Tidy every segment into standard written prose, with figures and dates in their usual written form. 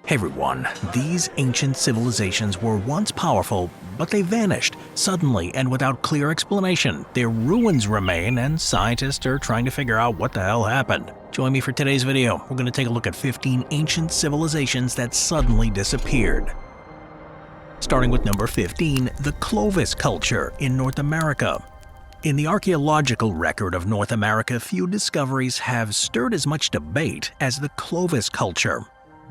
Hey everyone, these ancient civilizations were once powerful, but they vanished suddenly and without clear explanation. Their ruins remain, and scientists are trying to figure out what the hell happened. Join me for today's video. We're going to take a look at 15 ancient civilizations that suddenly disappeared. Starting with number 15, the Clovis culture in North America. In the archaeological record of North America, few discoveries have stirred as much debate as the Clovis culture.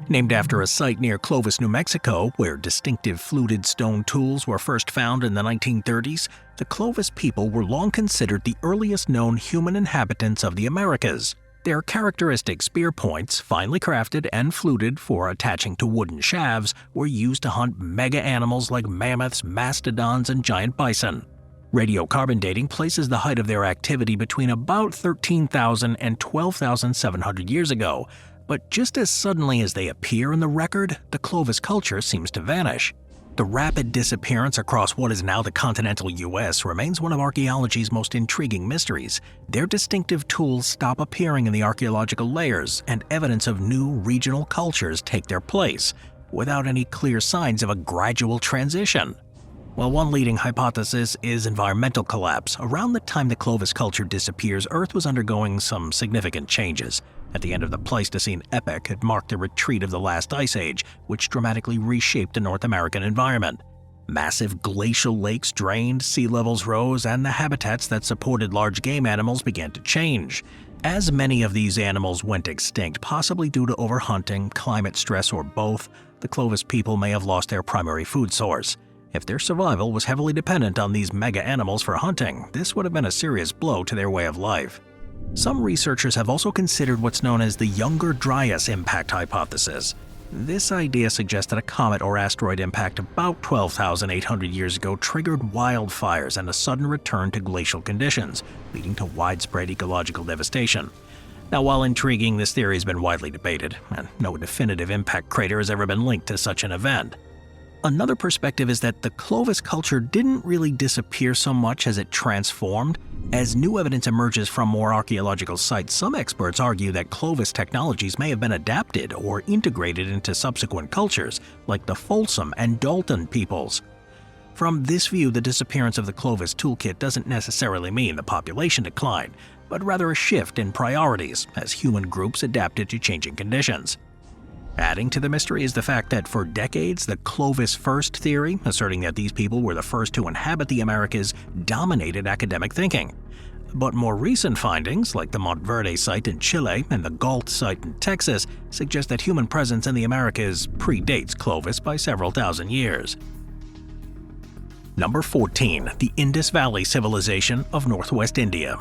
Named after a site near Clovis, New Mexico, where distinctive fluted stone tools were first found in the 1930s, the Clovis people were long considered the earliest known human inhabitants of the Americas. Their characteristic spear points, finely crafted and fluted for attaching to wooden shafts, were used to hunt mega animals like mammoths, mastodons, and giant bison. Radiocarbon dating places the height of their activity between about 13,000 and 12,700 years ago. But just as suddenly as they appear in the record, the Clovis culture seems to vanish. The rapid disappearance across what is now the continental US remains one of archaeology's most intriguing mysteries. Their distinctive tools stop appearing in the archaeological layers, and evidence of new regional cultures take their place, without any clear signs of a gradual transition. Well, one leading hypothesis is environmental collapse. Around the time the Clovis culture disappears, Earth was undergoing some significant changes. At the end of the Pleistocene epoch, it marked the retreat of the last ice age, which dramatically reshaped the North American environment. Massive glacial lakes drained, sea levels rose, and the habitats that supported large game animals began to change. As many of these animals went extinct, possibly due to overhunting, climate stress, or both, the Clovis people may have lost their primary food source. If their survival was heavily dependent on these mega animals for hunting, this would have been a serious blow to their way of life. Some researchers have also considered what's known as the Younger Dryas impact hypothesis. This idea suggests that a comet or asteroid impact about 12,800 years ago triggered wildfires and a sudden return to glacial conditions, leading to widespread ecological devastation. Now, while intriguing, this theory has been widely debated, and no definitive impact crater has ever been linked to such an event. Another perspective is that the Clovis culture didn't really disappear so much as it transformed. As new evidence emerges from more archaeological sites, some experts argue that Clovis technologies may have been adapted or integrated into subsequent cultures, like the Folsom and Dalton peoples. From this view, the disappearance of the Clovis toolkit doesn't necessarily mean the population decline, but rather a shift in priorities as human groups adapted to changing conditions. Adding to the mystery is the fact that for decades, the Clovis first theory, asserting that these people were the first to inhabit the Americas, dominated academic thinking. But more recent findings, like the Montverde site in Chile and the Galt site in Texas, suggest that human presence in the Americas predates Clovis by several thousand years. Number 14. The Indus Valley Civilization of Northwest India.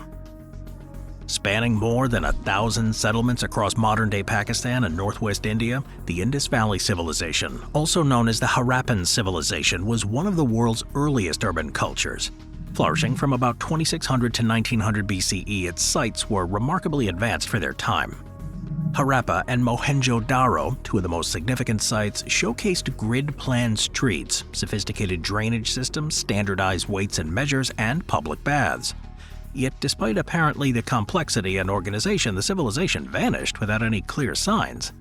Spanning more than 1,000 settlements across modern-day Pakistan and northwest India, the Indus Valley Civilization, also known as the Harappan Civilization, was one of the world's earliest urban cultures. Flourishing from about 2600 to 1900 BCE, its sites were remarkably advanced for their time. Harappa and Mohenjo-Daro, two of the most significant sites, showcased grid-planned streets, sophisticated drainage systems, standardized weights and measures, and public baths. Yet despite apparently the complexity and organization, the civilization vanished without any clear signs.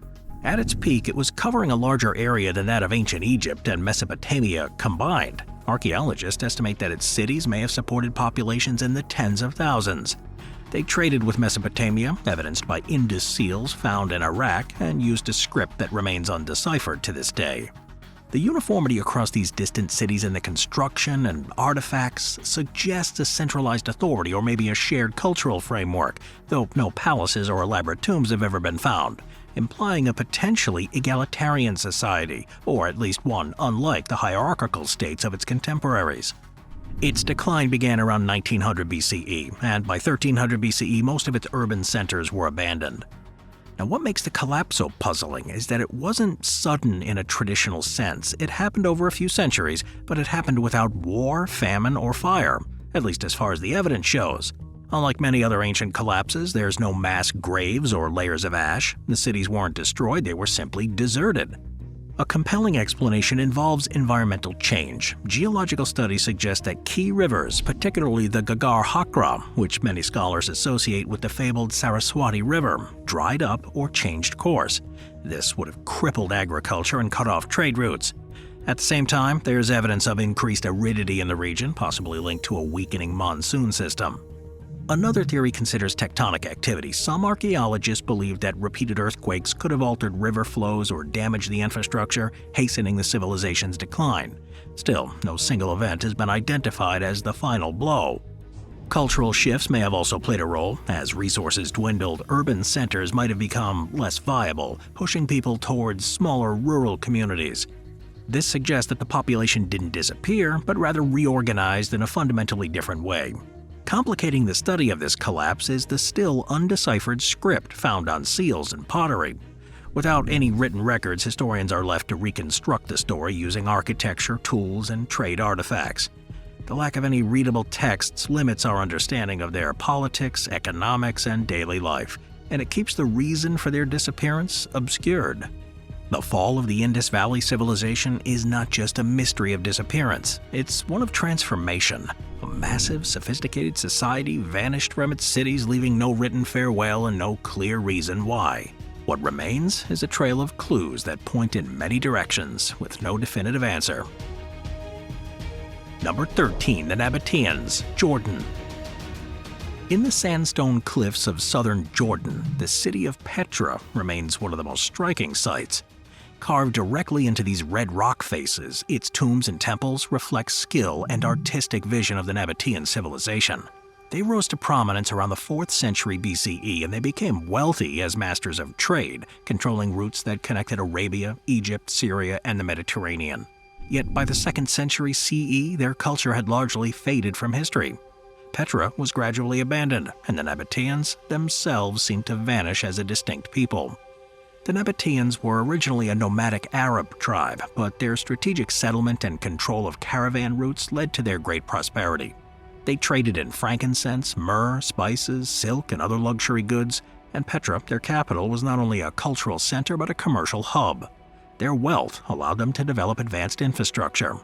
At its peak, it was covering a larger area than that of ancient Egypt and Mesopotamia combined. Archaeologists estimate that its cities may have supported populations in the tens of thousands. They traded with Mesopotamia, evidenced by Indus seals found in Iraq, and used a script that remains undeciphered to this day. The uniformity across these distant cities in the construction and artifacts suggests a centralized authority or maybe a shared cultural framework, though no palaces or elaborate tombs have ever been found, implying a potentially egalitarian society, or at least one unlike the hierarchical states of its contemporaries. Its decline began around 1900 BCE, and by 1300 BCE most of its urban centers were abandoned. Now, what makes the collapse so puzzling is that it wasn't sudden in a traditional sense. It happened over a few centuries, but it happened without war, famine, or fire, at least as far as the evidence shows. Unlike many other ancient collapses, there's no mass graves or layers of ash. The cities weren't destroyed, they were simply deserted. A compelling explanation involves environmental change. Geological studies suggest that key rivers, particularly the Ghaggar Hakra, which many scholars associate with the fabled Saraswati River, dried up or changed course. This would have crippled agriculture and cut off trade routes. At the same time, there's evidence of increased aridity in the region, possibly linked to a weakening monsoon system. Another theory considers tectonic activity. Some archaeologists believe that repeated earthquakes could have altered river flows or damaged the infrastructure, hastening the civilization's decline. Still, no single event has been identified as the final blow. Cultural shifts may have also played a role. As resources dwindled, urban centers might have become less viable, pushing people towards smaller rural communities. This suggests that the population didn't disappear, but rather reorganized in a fundamentally different way. Complicating the study of this collapse is the still undeciphered script found on seals and pottery. Without any written records, historians are left to reconstruct the story using architecture, tools, and trade artifacts. The lack of any readable texts limits our understanding of their politics, economics, and daily life, and it keeps the reason for their disappearance obscured. The fall of the Indus Valley civilization is not just a mystery of disappearance, it's one of transformation. A massive, sophisticated society vanished from its cities, leaving no written farewell and no clear reason why. What remains is a trail of clues that point in many directions, with no definitive answer. Number 13. The Nabateans, Jordan. In the sandstone cliffs of southern Jordan, the city of Petra remains one of the most striking sights. Carved directly into these red rock faces, its tombs and temples reflect skill and artistic vision of the Nabatean civilization. They rose to prominence around the 4th century BCE, and they became wealthy as masters of trade, controlling routes that connected Arabia, Egypt, Syria, and the Mediterranean. Yet by the 2nd century CE, their culture had largely faded from history. Petra was gradually abandoned, and the Nabateans themselves seemed to vanish as a distinct people. The Nabateans were originally a nomadic Arab tribe, but their strategic settlement and control of caravan routes led to their great prosperity. They traded in frankincense, myrrh, spices, silk, and other luxury goods, and Petra, their capital, was not only a cultural center but a commercial hub. Their wealth allowed them to develop advanced infrastructure.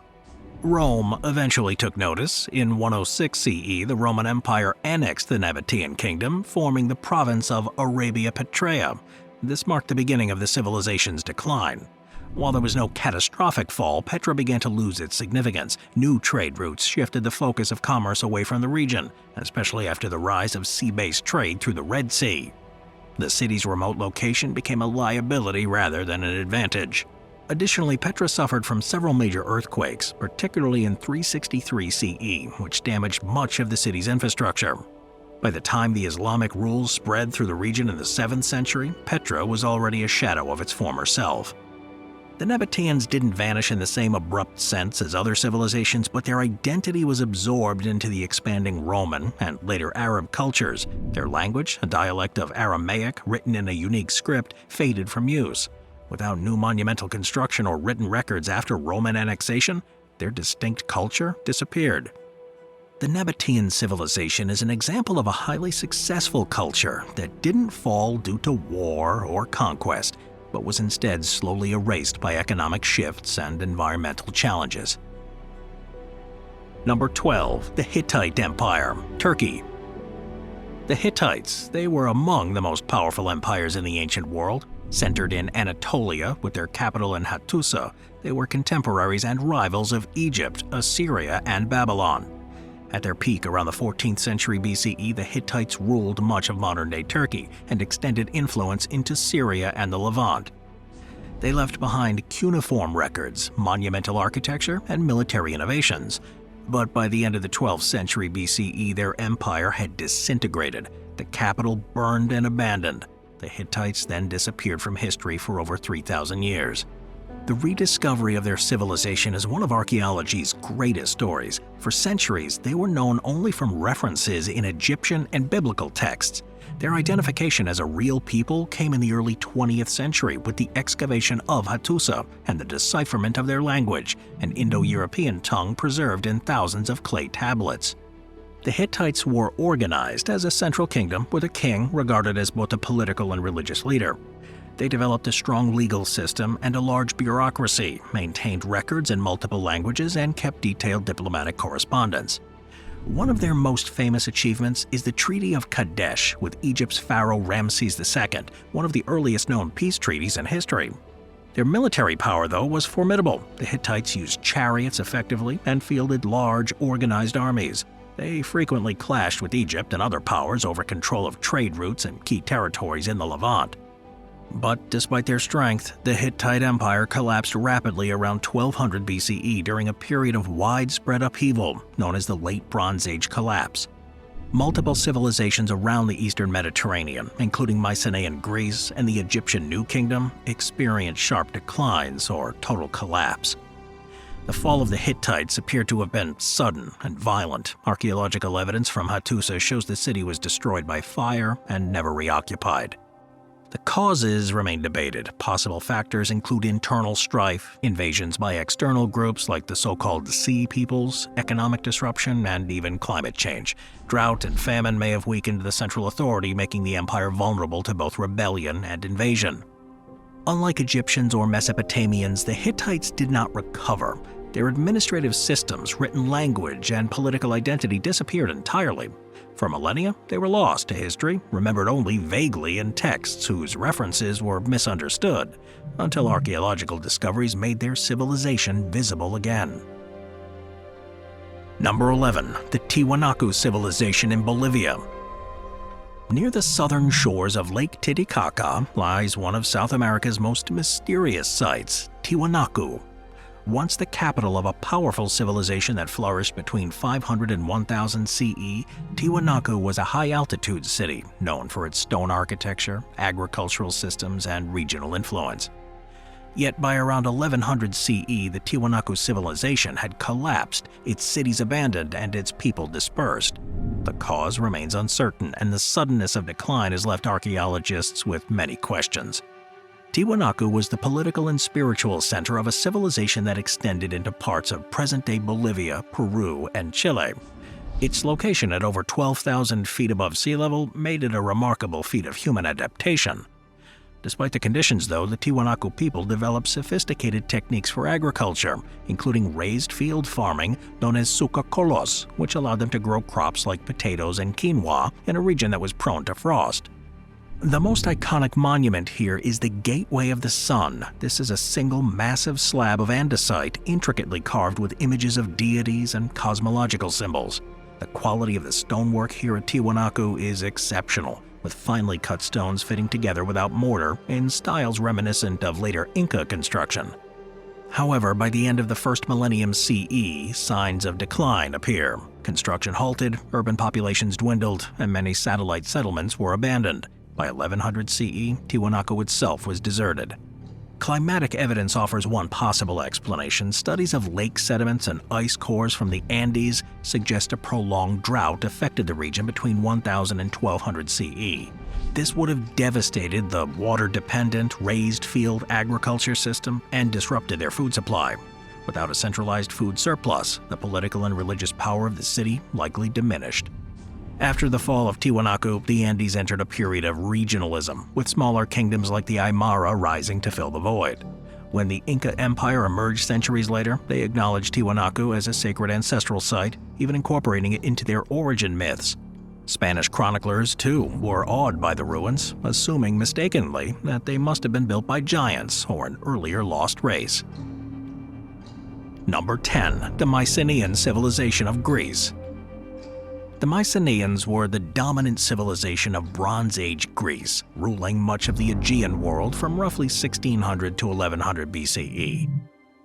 Rome eventually took notice. In 106 CE, the Roman Empire annexed the Nabatean kingdom, forming the province of Arabia Petraea. This marked the beginning of the civilization's decline. While there was no catastrophic fall, Petra began to lose its significance. New trade routes shifted the focus of commerce away from the region, especially after the rise of sea-based trade through the Red Sea. The city's remote location became a liability rather than an advantage. Additionally, Petra suffered from several major earthquakes, particularly in 363 CE, which damaged much of the city's infrastructure. By the time the Islamic rules spread through the region in the 7th century, Petra was already a shadow of its former self. The Nabateans didn't vanish in the same abrupt sense as other civilizations, but their identity was absorbed into the expanding Roman and later Arab cultures. Their language, a dialect of Aramaic written in a unique script, faded from use. Without new monumental construction or written records after Roman annexation, their distinct culture disappeared. The Nabatean civilization is an example of a highly successful culture that didn't fall due to war or conquest, but was instead slowly erased by economic shifts and environmental challenges. Number 12. The Hittite Empire, Turkey. The Hittites, they were among the most powerful empires in the ancient world. Centered in Anatolia with their capital in Hattusa, they were contemporaries and rivals of Egypt, Assyria, and Babylon. At their peak around the 14th century BCE, the Hittites ruled much of modern-day Turkey and extended influence into Syria and the Levant. They left behind cuneiform records, monumental architecture, and military innovations. But by the end of the 12th century BCE, their empire had disintegrated. The capital burned and abandoned. The Hittites then disappeared from history for over 3,000 years. The rediscovery of their civilization is one of archaeology's greatest stories. For centuries, they were known only from references in Egyptian and biblical texts. Their identification as a real people came in the early 20th century with the excavation of Hattusa and the decipherment of their language, an Indo-European tongue preserved in thousands of clay tablets. The Hittites were organized as a central kingdom with a king regarded as both a political and religious leader. They developed a strong legal system and a large bureaucracy, maintained records in multiple languages, and kept detailed diplomatic correspondence. One of their most famous achievements is the Treaty of Kadesh with Egypt's pharaoh Ramses II, one of the earliest known peace treaties in history. Their military power, though, was formidable. The Hittites used chariots effectively and fielded large, organized armies. They frequently clashed with Egypt and other powers over control of trade routes and key territories in the Levant. But despite their strength, the Hittite Empire collapsed rapidly around 1200 BCE during a period of widespread upheaval known as the Late Bronze Age collapse. Multiple civilizations around the eastern Mediterranean, including Mycenaean Greece and the Egyptian New Kingdom, experienced sharp declines or total collapse. The fall of the Hittites appeared to have been sudden and violent. Archaeological evidence from Hattusa shows the city was destroyed by fire and never reoccupied. The causes remain debated. Possible factors include internal strife, invasions by external groups like the so-called Sea Peoples, economic disruption, and even climate change. Drought and famine may have weakened the central authority, making the empire vulnerable to both rebellion and invasion. Unlike Egyptians or Mesopotamians, the Hittites did not recover. Their administrative systems, written language, and political identity disappeared entirely. For millennia, they were lost to history, remembered only vaguely in texts whose references were misunderstood, until archaeological discoveries made their civilization visible again. Number 11. The Tiwanaku Civilization in Bolivia. Near the southern shores of Lake Titicaca lies one of South America's most mysterious sites, Tiwanaku. Once the capital of a powerful civilization that flourished between 500 and 1000 CE, Tiwanaku was a high-altitude city known for its stone architecture, agricultural systems, and regional influence. Yet by around 1100 CE, the Tiwanaku civilization had collapsed, its cities abandoned, and its people dispersed. The cause remains uncertain, and the suddenness of decline has left archaeologists with many questions. Tiwanaku was the political and spiritual center of a civilization that extended into parts of present-day Bolivia, Peru, and Chile. Its location at over 12,000 feet above sea level made it a remarkable feat of human adaptation. Despite the conditions, though, the Tiwanaku people developed sophisticated techniques for agriculture, including raised field farming known as sucacolos, which allowed them to grow crops like potatoes and quinoa in a region that was prone to frost. The most iconic monument here is the Gateway of the Sun. This is a single massive slab of andesite intricately carved with images of deities and cosmological symbols. The quality of the stonework here at Tiwanaku is exceptional, with finely cut stones fitting together without mortar in styles reminiscent of later Inca construction. However, by the end of the first millennium CE, signs of decline appear. Construction halted, urban populations dwindled, and many satellite settlements were abandoned. By 1100 CE, Tiwanaku itself was deserted. Climatic evidence offers one possible explanation. Studies of lake sediments and ice cores from the Andes suggest a prolonged drought affected the region between 1000 and 1200 CE. This would have devastated the water-dependent, raised field agriculture system and disrupted their food supply. Without a centralized food surplus, the political and religious power of the city likely diminished. After the fall of Tiwanaku, the Andes entered a period of regionalism, with smaller kingdoms like the Aymara rising to fill the void. When the Inca Empire emerged centuries later, they acknowledged Tiwanaku as a sacred ancestral site, even incorporating it into their origin myths. Spanish chroniclers, too, were awed by the ruins, assuming mistakenly that they must have been built by giants or an earlier lost race. Number 10. The Mycenaean Civilization of Greece. The Mycenaeans were the dominant civilization of Bronze Age Greece, ruling much of the Aegean world from roughly 1600 to 1100 BCE.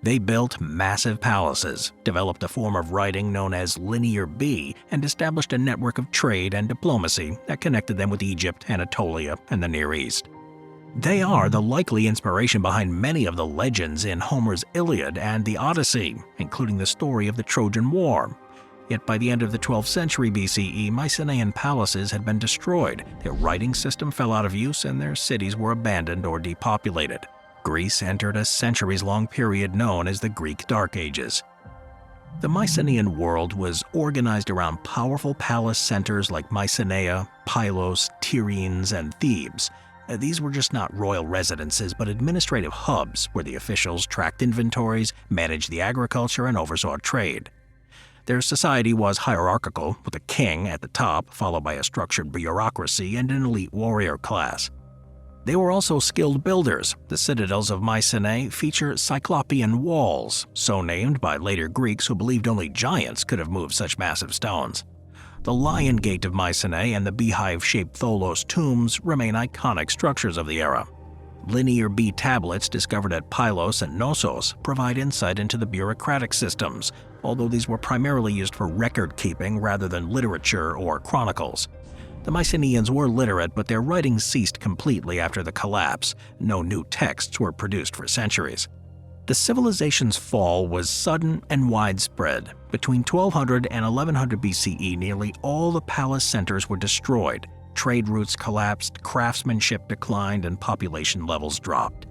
They built massive palaces, developed a form of writing known as Linear B, and established a network of trade and diplomacy that connected them with Egypt, Anatolia, and the Near East. They are the likely inspiration behind many of the legends in Homer's Iliad and the Odyssey, including the story of the Trojan War. Yet by the end of the 12th century BCE, Mycenaean palaces had been destroyed, their writing system fell out of use, and their cities were abandoned or depopulated. Greece entered a centuries-long period known as the Greek Dark Ages. The Mycenaean world was organized around powerful palace centers like Mycenae, Pylos, Tiryns, and Thebes. These were just not royal residences, but administrative hubs where the officials tracked inventories, managed the agriculture, and oversaw trade. Their society was hierarchical, with a king at the top, followed by a structured bureaucracy and an elite warrior class. They were also skilled builders. The citadels of Mycenae feature cyclopean walls, so named by later Greeks who believed only giants could have moved such massive stones. The Lion Gate of Mycenae and the beehive-shaped Tholos tombs remain iconic structures of the era. Linear B tablets discovered at Pylos and Knossos provide insight into the bureaucratic systems, although these were primarily used for record-keeping rather than literature or chronicles. The Mycenaeans were literate, but their writing ceased completely after the collapse. No new texts were produced for centuries. The civilization's fall was sudden and widespread. Between 1200 and 1100 BCE, nearly all the palace centers were destroyed. Trade routes collapsed, craftsmanship declined, and population levels dropped.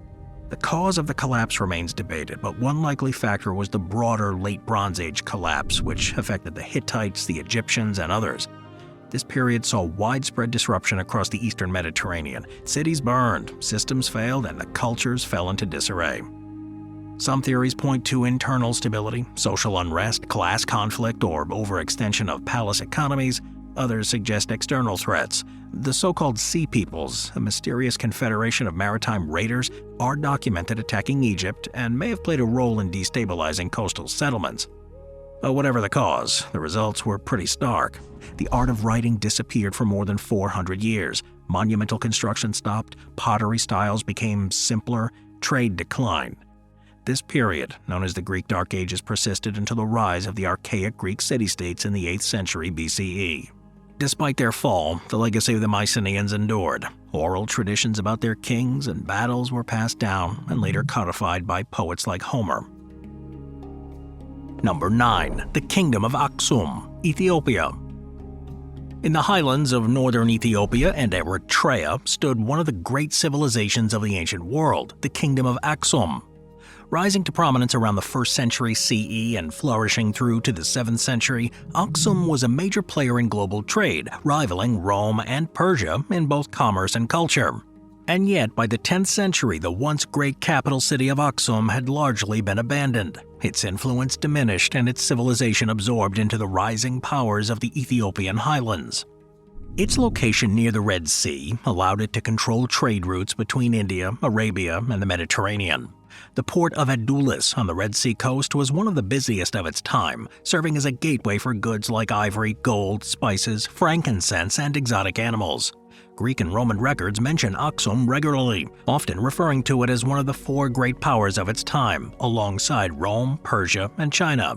The cause of the collapse remains debated, but one likely factor was the broader Late Bronze Age collapse, which affected the Hittites, the Egyptians, and others. This period saw widespread disruption across the eastern Mediterranean. Cities burned, systems failed, and the cultures fell into disarray. Some theories point to internal stability, social unrest, class conflict, or overextension of palace economies. Others suggest external threats. The so-called Sea Peoples, a mysterious confederation of maritime raiders, are documented attacking Egypt and may have played a role in destabilizing coastal settlements. But whatever the cause, the results were pretty stark. The art of writing disappeared for more than 400 years. Monumental construction stopped, pottery styles became simpler, trade declined. This period, known as the Greek Dark Ages, persisted until the rise of the archaic Greek city-states in the 8th century BCE. Despite their fall, the legacy of the Mycenaeans endured. Oral traditions about their kings and battles were passed down and later codified by poets like Homer. Number 9. The Kingdom of Aksum, Ethiopia. In the highlands of northern Ethiopia and Eritrea stood one of the great civilizations of the ancient world, the Kingdom of Aksum. Rising to prominence around the 1st century CE and flourishing through to the 7th century, Aksum was a major player in global trade, rivaling Rome and Persia in both commerce and culture. And yet, by the 10th century, the once great capital city of Aksum had largely been abandoned. Its influence diminished and its civilization absorbed into the rising powers of the Ethiopian highlands. Its location near the Red Sea allowed it to control trade routes between India, Arabia, and the Mediterranean. The port of Adulis on the Red Sea coast was one of the busiest of its time, serving as a gateway for goods like ivory, gold, spices, frankincense, and exotic animals. Greek and Roman records mention Aksum regularly, often referring to it as one of the 4 great powers of its time, alongside Rome, Persia, and China.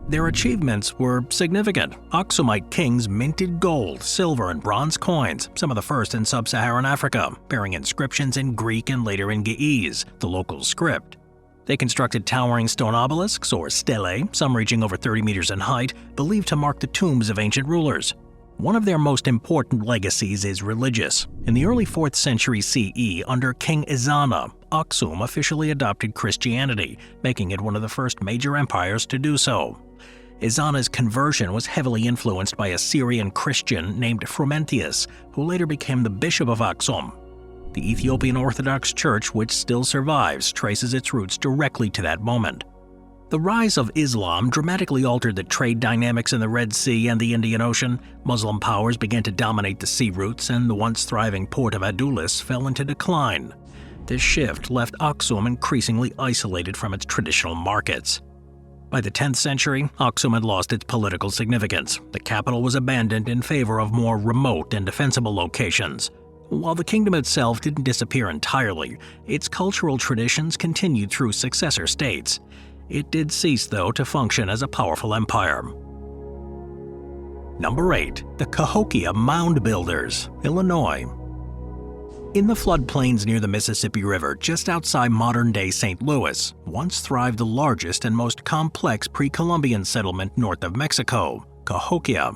Their achievements were significant. Aksumite kings minted gold, silver, and bronze coins, some of the first in sub-Saharan Africa, bearing inscriptions in Greek and later in Ge'ez, the local script. They constructed towering stone obelisks, or stelae, some reaching over 30 meters in height, believed to mark the tombs of ancient rulers. One of their most important legacies is religious. In the early 4th century CE, under King Ezana, Aksum officially adopted Christianity, making it one of the first major empires to do so. Ezana's conversion was heavily influenced by a Syrian Christian named Frumentius, who later became the bishop of Aksum. The Ethiopian Orthodox Church, which still survives, traces its roots directly to that moment. The rise of Islam dramatically altered the trade dynamics in the Red Sea and the Indian Ocean. Muslim powers began to dominate the sea routes, and the once thriving port of Adulis fell into decline. This shift left Aksum increasingly isolated from its traditional markets. By the 10th century, Aksum had lost its political significance. The capital was abandoned in favor of more remote and defensible locations. While the kingdom itself didn't disappear entirely, its cultural traditions continued through successor states. It did cease, though, to function as a powerful empire. Number 8. The Cahokia Mound Builders, Illinois. In the floodplains near the Mississippi River, just outside modern-day St. Louis, once thrived the largest and most complex pre-Columbian settlement north of Mexico, Cahokia.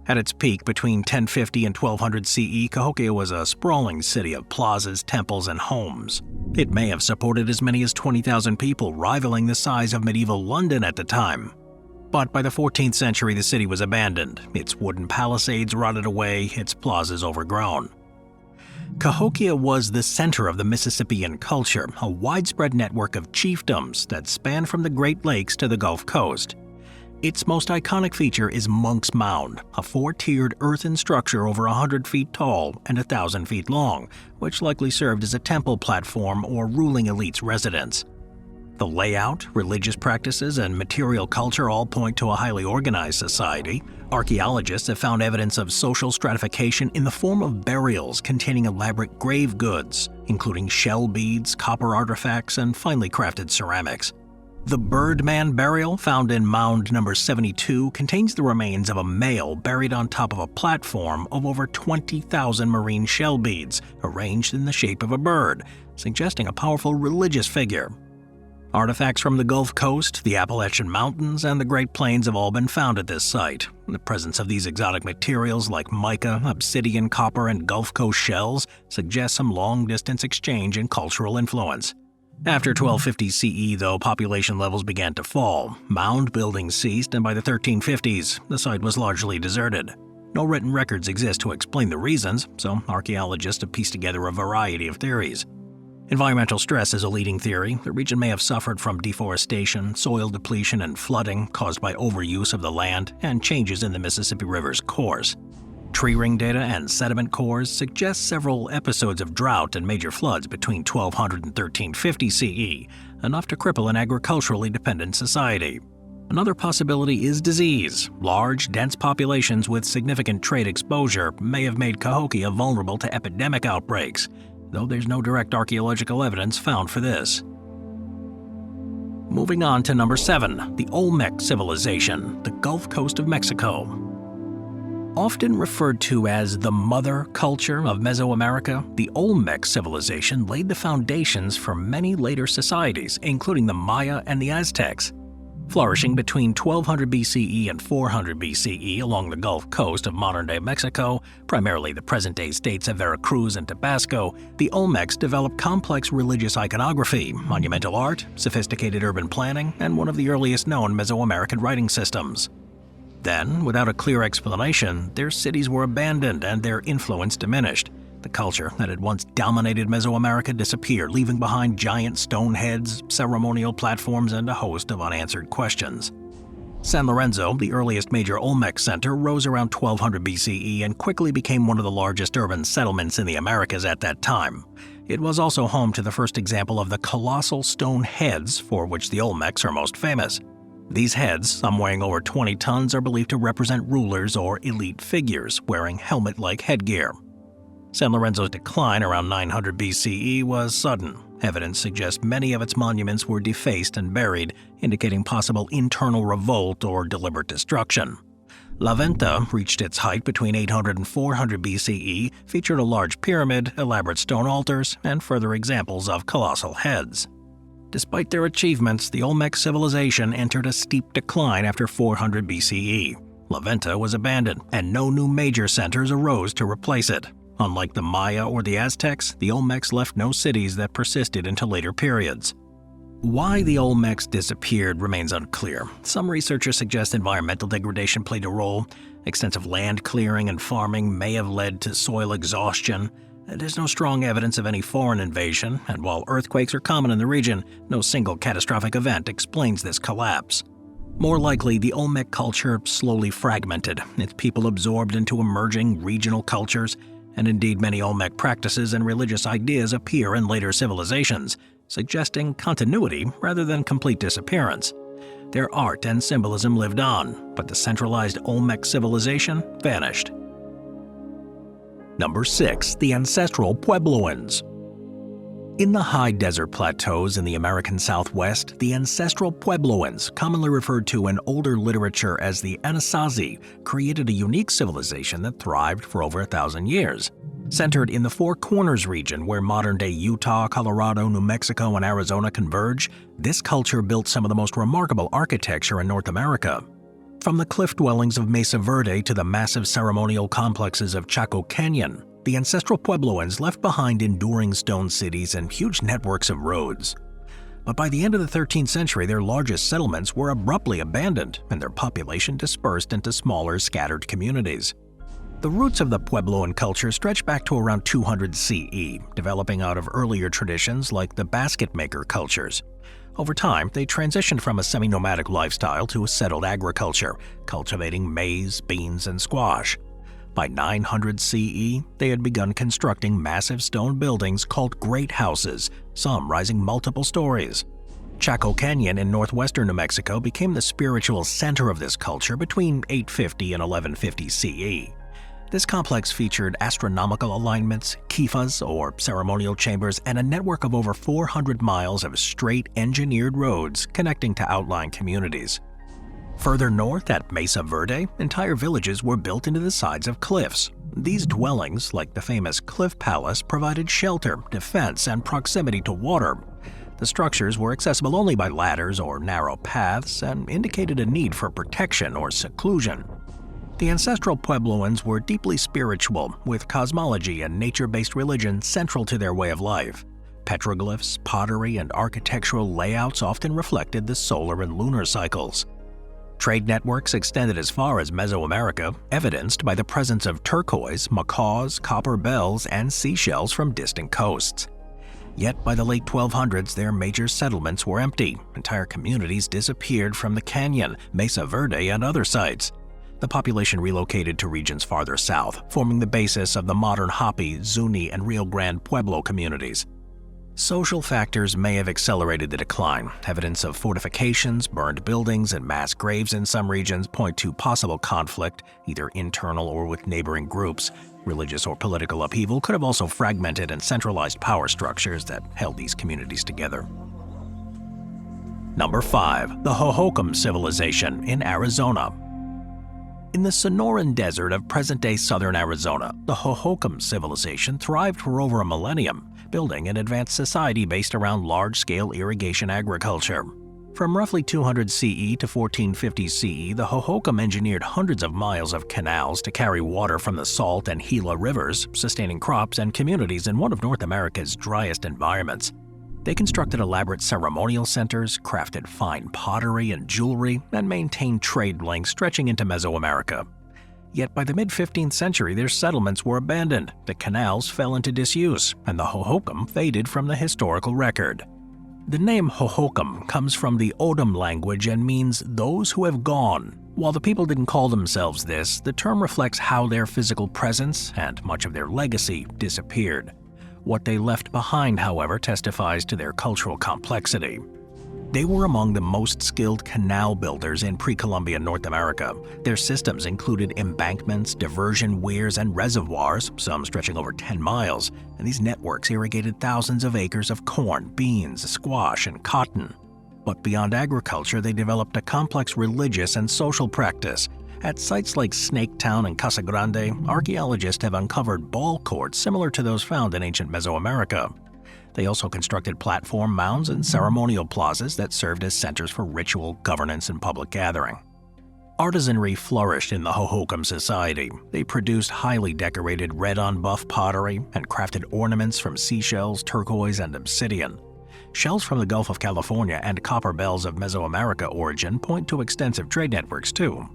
At its peak between 1050 and 1200 CE, Cahokia was a sprawling city of plazas, temples, and homes. It may have supported as many as 20,000 people, rivaling the size of medieval London at the time. But by the 14th century, the city was abandoned. Its wooden palisades rotted away, its plazas overgrown. Cahokia was the center of the Mississippian culture, a widespread network of chiefdoms that spanned from the Great Lakes to the Gulf Coast. Its most iconic feature is Monk's Mound, a four-tiered earthen structure over 100 feet tall and 1,000 feet long, which likely served as a temple platform or ruling elite's residence. The layout, religious practices, and material culture all point to a highly organized society. Archaeologists have found evidence of social stratification in the form of burials containing elaborate grave goods, including shell beads, copper artifacts, and finely crafted ceramics. The Birdman burial, found in mound number 72, contains the remains of a male buried on top of a platform of over 20,000 marine shell beads, arranged in the shape of a bird, suggesting a powerful religious figure. Artifacts from the Gulf Coast, the Appalachian Mountains, and the Great Plains have all been found at this site. The presence of these exotic materials like mica, obsidian, copper, and Gulf Coast shells suggests some long-distance exchange and cultural influence. After 1250 CE, though, population levels began to fall. Mound building ceased, and by the 1350s, the site was largely deserted. No written records exist to explain the reasons, so archaeologists have pieced together a variety of theories. Environmental stress is a leading theory. The region may have suffered from deforestation, soil depletion, and flooding caused by overuse of the land and changes in the Mississippi River's course. Tree ring data and sediment cores suggest several episodes of drought and major floods between 1200 and 1350 CE, enough to cripple an agriculturally dependent society. Another possibility is disease. Large, dense populations with significant trade exposure may have made Cahokia vulnerable to epidemic outbreaks, though there's no direct archaeological evidence found for this. Moving on to number 7, the Olmec civilization, the Gulf Coast of Mexico. Often referred to as the mother culture of Mesoamerica, the Olmec civilization laid the foundations for many later societies, including the Maya and the Aztecs. Flourishing between 1200 BCE and 400 BCE along the Gulf Coast of modern-day Mexico, primarily the present-day states of Veracruz and Tabasco, the Olmecs developed complex religious iconography, monumental art, sophisticated urban planning, and one of the earliest known Mesoamerican writing systems. Then, without a clear explanation, their cities were abandoned and their influence diminished. The culture that had once dominated Mesoamerica disappeared, leaving behind giant stone heads, ceremonial platforms, and a host of unanswered questions. San Lorenzo, the earliest major Olmec center, rose around 1200 BCE and quickly became one of the largest urban settlements in the Americas at that time. It was also home to the first example of the colossal stone heads for which the Olmecs are most famous. These heads, some weighing over 20 tons, are believed to represent rulers or elite figures wearing helmet-like headgear. San Lorenzo's decline around 900 BCE was sudden. Evidence suggests many of its monuments were defaced and buried, indicating possible internal revolt or deliberate destruction. La Venta reached its height between 800 and 400 BCE, featured a large pyramid, elaborate stone altars, and further examples of colossal heads. Despite their achievements, the Olmec civilization entered a steep decline after 400 BCE. La Venta was abandoned, and no new major centers arose to replace it. Unlike the Maya or the Aztecs, the Olmecs left no cities that persisted into later periods. Why the Olmecs disappeared remains unclear. Some researchers suggest environmental degradation played a role. Extensive land clearing and farming may have led to soil exhaustion. There's no strong evidence of any foreign invasion, and while earthquakes are common in the region, no single catastrophic event explains this collapse. More likely, the Olmec culture slowly fragmented, its people absorbed into emerging regional cultures, and indeed many Olmec practices and religious ideas appear in later civilizations, suggesting continuity rather than complete disappearance. Their art and symbolism lived on, but the centralized Olmec civilization vanished. Number 6. The ancestral Puebloans. In the high desert plateaus in the American Southwest, the ancestral Puebloans, commonly referred to in older literature as the Anasazi, created a unique civilization that thrived for over 1,000 years. Centered in the Four Corners region where modern-day Utah, Colorado, New Mexico, and Arizona converge, this culture built some of the most remarkable architecture in North America. From the cliff dwellings of Mesa Verde to the massive ceremonial complexes of Chaco Canyon, the ancestral Puebloans left behind enduring stone cities and huge networks of roads. But by the end of the 13th century, their largest settlements were abruptly abandoned and their population dispersed into smaller, scattered communities. The roots of the Puebloan culture stretch back to around 200 CE, developing out of earlier traditions like the basket maker cultures. Over time, they transitioned from a semi-nomadic lifestyle to a settled agriculture, cultivating maize, beans, and squash. By 900 CE, they had begun constructing massive stone buildings called great houses, some rising multiple stories. Chaco Canyon in northwestern New Mexico became the spiritual center of this culture between 850 and 1150 CE. This complex featured astronomical alignments, kifas or ceremonial chambers, and a network of over 400 miles of straight engineered roads connecting to outlying communities. Further north at Mesa Verde, entire villages were built into the sides of cliffs. These dwellings, like the famous Cliff Palace, provided shelter, defense, and proximity to water. The structures were accessible only by ladders or narrow paths and indicated a need for protection or seclusion. The ancestral Puebloans were deeply spiritual, with cosmology and nature-based religion central to their way of life. Petroglyphs, pottery, and architectural layouts often reflected the solar and lunar cycles. Trade networks extended as far as Mesoamerica, evidenced by the presence of turquoise, macaws, copper bells, and seashells from distant coasts. Yet by the late 1200s, their major settlements were empty. Entire communities disappeared from the canyon, Mesa Verde, and other sites. The population relocated to regions farther south, forming the basis of the modern Hopi, Zuni, and Rio Grande Pueblo communities. Social factors may have accelerated the decline. Evidence of fortifications, burned buildings, and mass graves in some regions point to possible conflict, either internal or with neighboring groups. Religious or political upheaval could have also fragmented and centralized power structures that held these communities together. Number 5. The Hohokam Civilization in Arizona. In the Sonoran Desert of present-day southern Arizona, the Hohokam civilization thrived for over a millennium, building an advanced society based around large-scale irrigation agriculture. From roughly 200 CE to 1450 CE, the Hohokam engineered hundreds of miles of canals to carry water from the Salt and Gila rivers, sustaining crops and communities in one of North America's driest environments. They constructed elaborate ceremonial centers, crafted fine pottery and jewelry, and maintained trade links stretching into Mesoamerica. Yet by the mid-15th century, their settlements were abandoned, the canals fell into disuse, and the Hohokam faded from the historical record. The name Hohokam comes from the O'odham language and means those who have gone. While the people didn't call themselves this, the term reflects how their physical presence and much of their legacy disappeared. What they left behind, however, testifies to their cultural complexity. They were among the most skilled canal builders in pre-Columbian North America. Their systems included embankments, diversion weirs, and reservoirs, some stretching over 10 miles, and these networks irrigated thousands of acres of corn, beans, squash, and cotton. But beyond agriculture, they developed a complex religious and social practice. At sites like Snaketown and Casa Grande, archaeologists have uncovered ball courts similar to those found in ancient Mesoamerica. They also constructed platform mounds and ceremonial plazas that served as centers for ritual, governance, and public gathering. Artisanry flourished in the Hohokam society. They produced highly decorated red-on-buff pottery and crafted ornaments from seashells, turquoise, and obsidian. Shells from the Gulf of California and copper bells of Mesoamerica origin point to extensive trade networks too.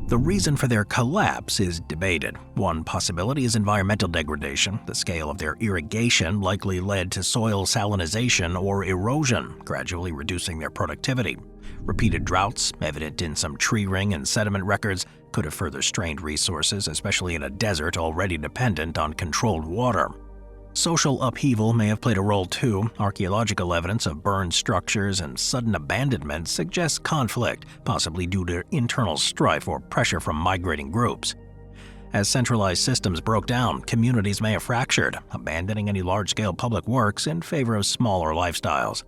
The reason for their collapse is debated. One possibility is environmental degradation. The scale of their irrigation likely led to soil salinization or erosion, gradually reducing their productivity. Repeated droughts, evident in some tree ring and sediment records, could have further strained resources, especially in a desert already dependent on controlled water. Social upheaval may have played a role too. Archaeological evidence of burned structures and sudden abandonment suggests conflict, possibly due to internal strife or pressure from migrating groups. As centralized systems broke down, communities may have fractured, abandoning any large-scale public works in favor of smaller lifestyles.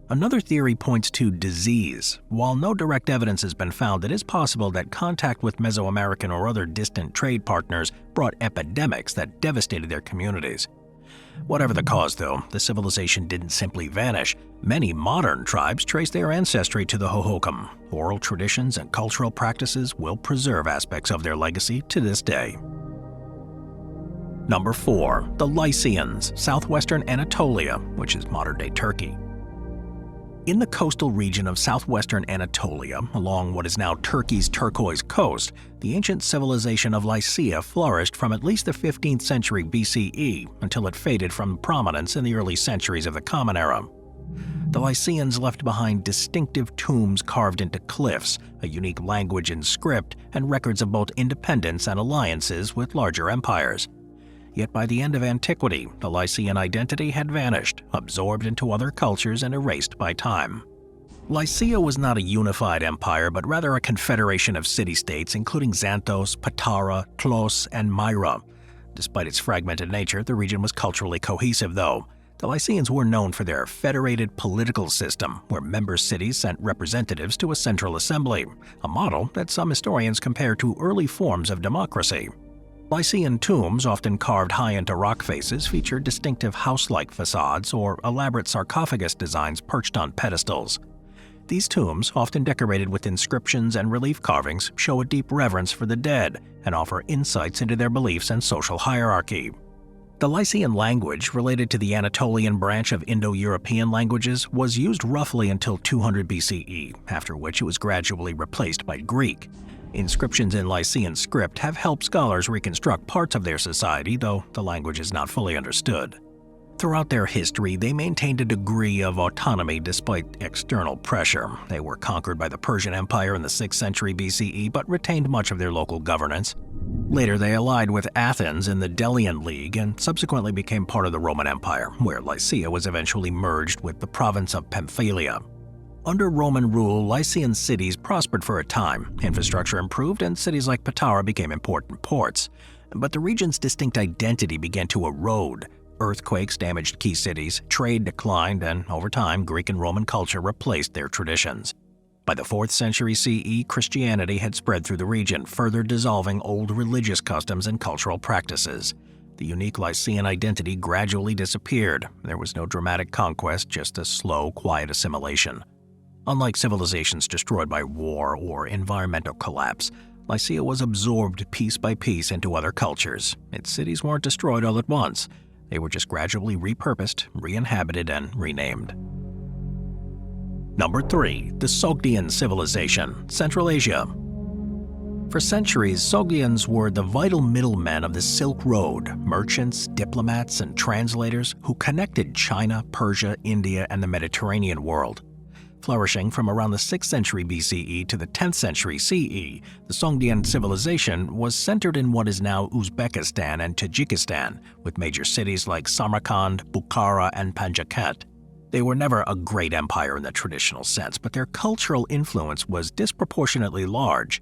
Another theory points to disease. While no direct evidence has been found, it is possible that contact with Mesoamerican or other distant trade partners brought epidemics that devastated their communities. Whatever the cause, though, the civilization didn't simply vanish. Many modern tribes trace their ancestry to the Hohokam. Oral traditions and cultural practices will preserve aspects of their legacy to this day. Number 4. The Lycians, southwestern Anatolia, which is modern-day Turkey. In the coastal region of southwestern Anatolia, along what is now Turkey's turquoise coast, the ancient civilization of Lycia flourished from at least the 15th century BCE until it faded from prominence in the early centuries of the Common Era. The Lycians left behind distinctive tombs carved into cliffs, a unique language and script, and records of both independence and alliances with larger empires. Yet by the end of antiquity, the Lycian identity had vanished, absorbed into other cultures and erased by time. Lycia was not a unified empire, but rather a confederation of city-states including Xanthos, Patara, Tlos, and Myra. Despite its fragmented nature, the region was culturally cohesive, though. The Lycians were known for their federated political system, where member cities sent representatives to a central assembly, a model that some historians compare to early forms of democracy. Lycian tombs, often carved high into rock faces, featured distinctive house-like facades or elaborate sarcophagus designs perched on pedestals. These tombs, often decorated with inscriptions and relief carvings, show a deep reverence for the dead and offer insights into their beliefs and social hierarchy. The Lycian language, related to the Anatolian branch of Indo-European languages, was used roughly until 200 BCE, after which it was gradually replaced by Greek. Inscriptions in Lycian script have helped scholars reconstruct parts of their society, though the language is not fully understood. Throughout their history, they maintained a degree of autonomy despite external pressure. They were conquered by the Persian Empire in the 6th century BCE, but retained much of their local governance. Later, they allied with Athens in the Delian League and subsequently became part of the Roman Empire, where Lycia was eventually merged with the province of Pamphylia. Under Roman rule, Lycian cities prospered for a time, infrastructure improved, and cities like Patara became important ports. But the region's distinct identity began to erode. Earthquakes damaged key cities, trade declined, and over time, Greek and Roman culture replaced their traditions. By the 4th century CE, Christianity had spread through the region, further dissolving old religious customs and cultural practices. The unique Lycian identity gradually disappeared. There was no dramatic conquest, just a slow, quiet assimilation. Unlike civilizations destroyed by war or environmental collapse, Lycia was absorbed piece by piece into other cultures. Its cities weren't destroyed all at once. They were just gradually repurposed, re-inhabited, and renamed. Number 3. The Sogdian Civilization, Central Asia. For centuries, Sogdians were the vital middlemen of the Silk Road, merchants, diplomats, and translators who connected China, Persia, India, and the Mediterranean world. Flourishing from around the 6th century BCE to the 10th century CE, the Sogdian civilization was centered in what is now Uzbekistan and Tajikistan, with major cities like Samarkand, Bukhara, and Panjaket. They were never a great empire in the traditional sense, but their cultural influence was disproportionately large.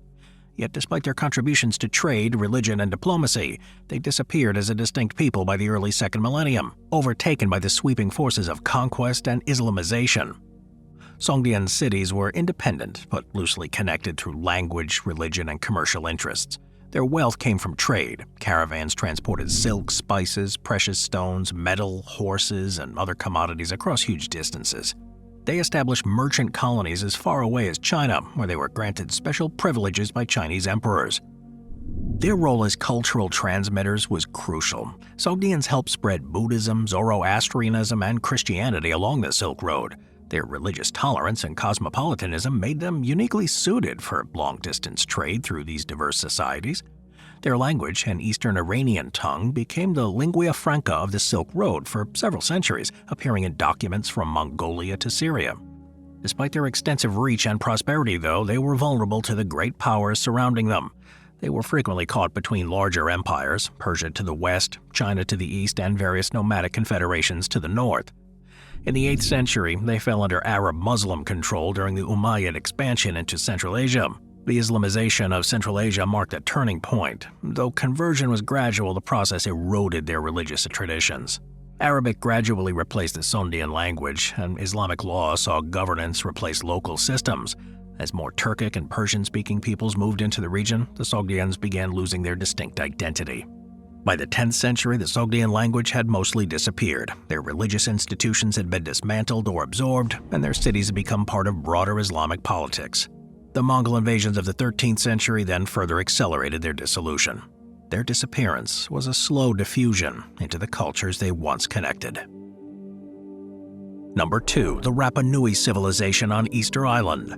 Yet despite their contributions to trade, religion, and diplomacy, they disappeared as a distinct people by the early 2nd millennium, overtaken by the sweeping forces of conquest and Islamization. Sogdian cities were independent, but loosely connected through language, religion, and commercial interests. Their wealth came from trade. Caravans transported silk, spices, precious stones, metal, horses, and other commodities across huge distances. They established merchant colonies as far away as China, where they were granted special privileges by Chinese emperors. Their role as cultural transmitters was crucial. Sogdians helped spread Buddhism, Zoroastrianism, and Christianity along the Silk Road. Their religious tolerance and cosmopolitanism made them uniquely suited for long-distance trade through these diverse societies. Their language, an Eastern Iranian tongue, became the lingua franca of the Silk Road for several centuries, appearing in documents from Mongolia to Syria. Despite their extensive reach and prosperity, though, they were vulnerable to the great powers surrounding them. They were frequently caught between larger empires, Persia to the west, China to the east, and various nomadic confederations to the north. In the 8th century, they fell under Arab-Muslim control during the Umayyad expansion into Central Asia. The Islamization of Central Asia marked a turning point. Though conversion was gradual, the process eroded their religious traditions. Arabic gradually replaced the Sogdian language, and Islamic law saw governance replace local systems. As more Turkic and Persian-speaking peoples moved into the region, the Sogdians began losing their distinct identity. By the 10th century, the Sogdian language had mostly disappeared. Their religious institutions had been dismantled or absorbed, and their cities had become part of broader Islamic politics. The Mongol invasions of the 13th century then further accelerated their dissolution. Their disappearance was a slow diffusion into the cultures they once connected. Number 2. The Rapa Nui Civilization on Easter Island.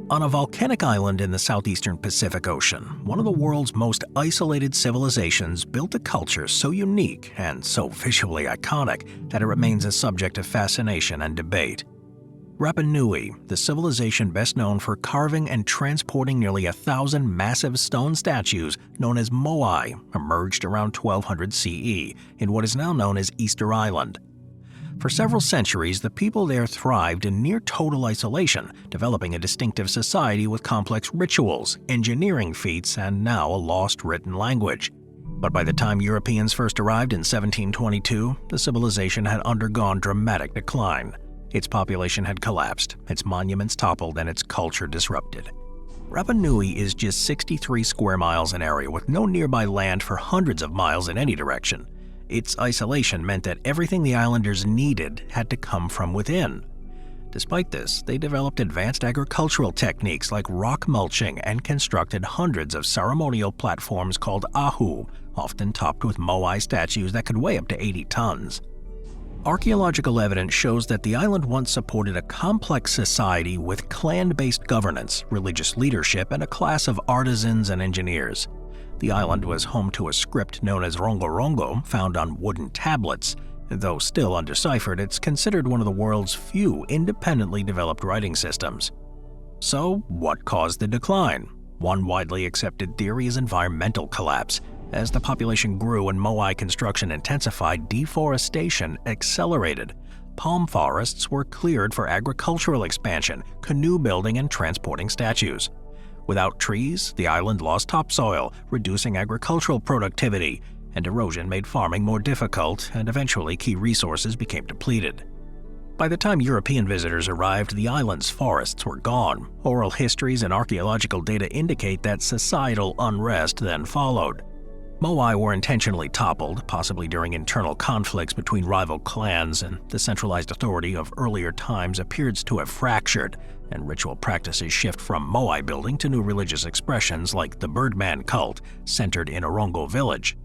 On a volcanic island in the southeastern Pacific Ocean, one of the world's most isolated civilizations built a culture so unique and so visually iconic that it remains a subject of fascination and debate. Rapa Nui, the civilization best known for carving and transporting nearly 1,000 massive stone statues known as moai, emerged around 1200 CE in what is now known as Easter Island. For several centuries, the people there thrived in near-total isolation, developing a distinctive society with complex rituals, engineering feats, and now a lost written language. But by the time Europeans first arrived in 1722, the civilization had undergone dramatic decline. Its population had collapsed, its monuments toppled, and its culture disrupted. Rapa Nui is just 63 square miles in area with no nearby land for hundreds of miles in any direction. Its isolation meant that everything the islanders needed had to come from within. Despite this, they developed advanced agricultural techniques like rock mulching and constructed hundreds of ceremonial platforms called ahu, often topped with moai statues that could weigh up to 80 tons. Archaeological evidence shows that the island once supported a complex society with clan-based governance, religious leadership, and a class of artisans and engineers. The island was home to a script known as Rongo Rongo, found on wooden tablets. Though still undeciphered, it's considered one of the world's few independently developed writing systems. So, what caused the decline? One widely accepted theory is environmental collapse. As the population grew and moai construction intensified, deforestation accelerated. Palm forests were cleared for agricultural expansion, canoe building, and transporting statues. Without trees, the island lost topsoil, reducing agricultural productivity, and erosion made farming more difficult, and eventually key resources became depleted. By the time European visitors arrived, the island's forests were gone. Oral histories and archaeological data indicate that societal unrest then followed. Moai were intentionally toppled, possibly during internal conflicts between rival clans, and the centralized authority of earlier times appears to have fractured, and ritual practices shift from moai building to new religious expressions like the Birdman cult, centered in Orongo village.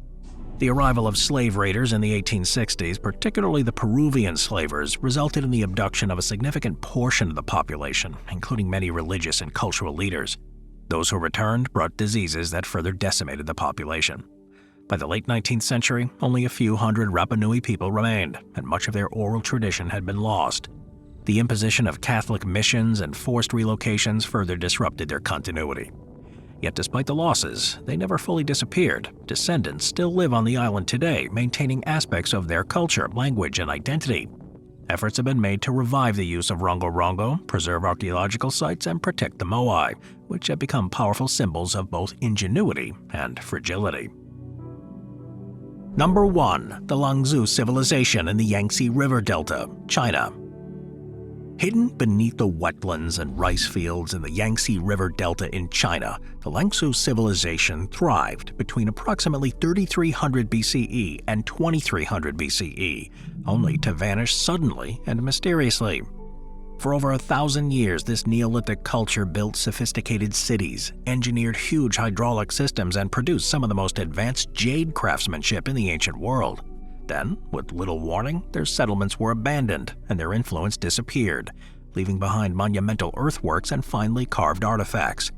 The arrival of slave raiders in the 1860s, particularly the Peruvian slavers, resulted in the abduction of a significant portion of the population, including many religious and cultural leaders. Those who returned brought diseases that further decimated the population. By the late 19th century, only a few hundred Rapa Nui people remained, and much of their oral tradition had been lost. The imposition of Catholic missions and forced relocations further disrupted their continuity. Yet despite the losses, they never fully disappeared. Descendants still live on the island today, maintaining aspects of their culture, language, and identity. Efforts have been made to revive the use of Rongo Rongo, preserve archaeological sites, and protect the moai, which have become powerful symbols of both ingenuity and fragility. Number 1. The Langzhou Civilization in the Yangtze River Delta, China. Hidden beneath the wetlands and rice fields in the Yangtze River Delta in China, the Langzhou civilization thrived between approximately 3300 BCE and 2300 BCE, only to vanish suddenly and mysteriously. For over 1,000 years, this Neolithic culture built sophisticated cities, engineered huge hydraulic systems, and produced some of the most advanced jade craftsmanship in the ancient world. Then, with little warning, their settlements were abandoned and their influence disappeared, leaving behind monumental earthworks and finely carved artifacts.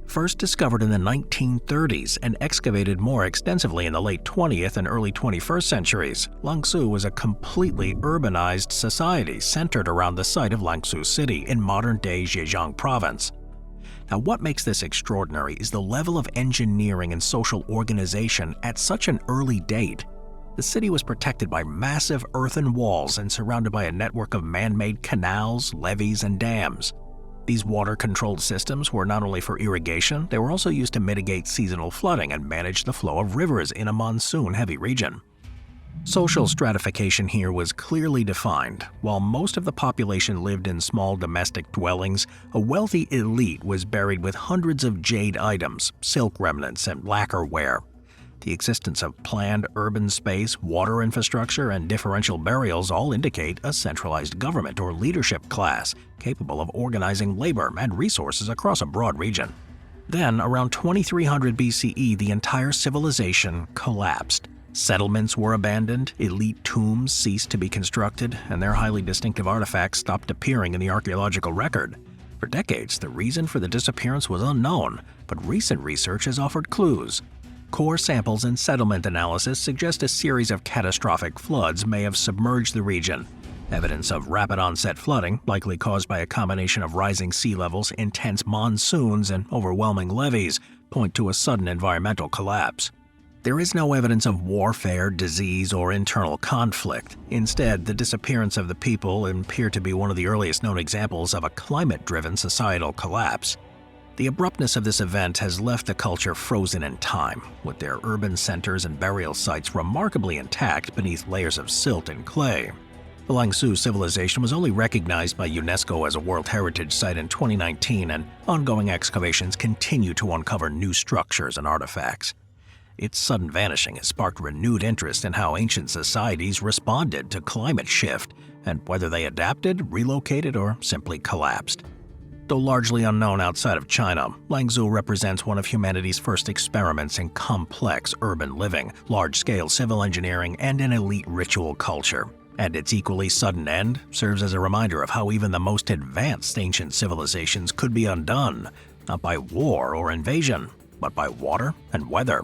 First discovered in the 1930s and excavated more extensively in the late 20th and early 21st centuries, Langzhou was a completely urbanized society centered around the site of Langzhou City in modern-day Zhejiang province. Now, what makes this extraordinary is the level of engineering and social organization at such an early date. The city was protected by massive earthen walls and surrounded by a network of man-made canals, levees, and dams. These water-controlled systems were not only for irrigation, they were also used to mitigate seasonal flooding and manage the flow of rivers in a monsoon-heavy region. Social stratification here was clearly defined. While most of the population lived in small domestic dwellings, a wealthy elite was buried with hundreds of jade items, silk remnants, and lacquerware. The existence of planned urban space, water infrastructure, and differential burials all indicate a centralized government or leadership class capable of organizing labor and resources across a broad region. Then, around 2300 BCE, the entire civilization collapsed. Settlements were abandoned, elite tombs ceased to be constructed, and their highly distinctive artifacts stopped appearing in the archaeological record. For decades, the reason for the disappearance was unknown, but recent research has offered clues. Core samples and settlement analysis suggest a series of catastrophic floods may have submerged the region. Evidence of rapid onset flooding, likely caused by a combination of rising sea levels, intense monsoons, and overwhelming levees, point to a sudden environmental collapse. There is no evidence of warfare, disease, or internal conflict. Instead, the disappearance of the people appear to be one of the earliest known examples of a climate-driven societal collapse. The abruptness of this event has left the culture frozen in time, with their urban centers and burial sites remarkably intact beneath layers of silt and clay. The Langzhou civilization was only recognized by UNESCO as a World Heritage Site in 2019, and ongoing excavations continue to uncover new structures and artifacts. Its sudden vanishing has sparked renewed interest in how ancient societies responded to climate shift, and whether they adapted, relocated, or simply collapsed. Though largely unknown outside of China, Langzhou represents one of humanity's first experiments in complex urban living, large-scale civil engineering, and an elite ritual culture. And its equally sudden end serves as a reminder of how even the most advanced ancient civilizations could be undone, not by war or invasion, but by water and weather.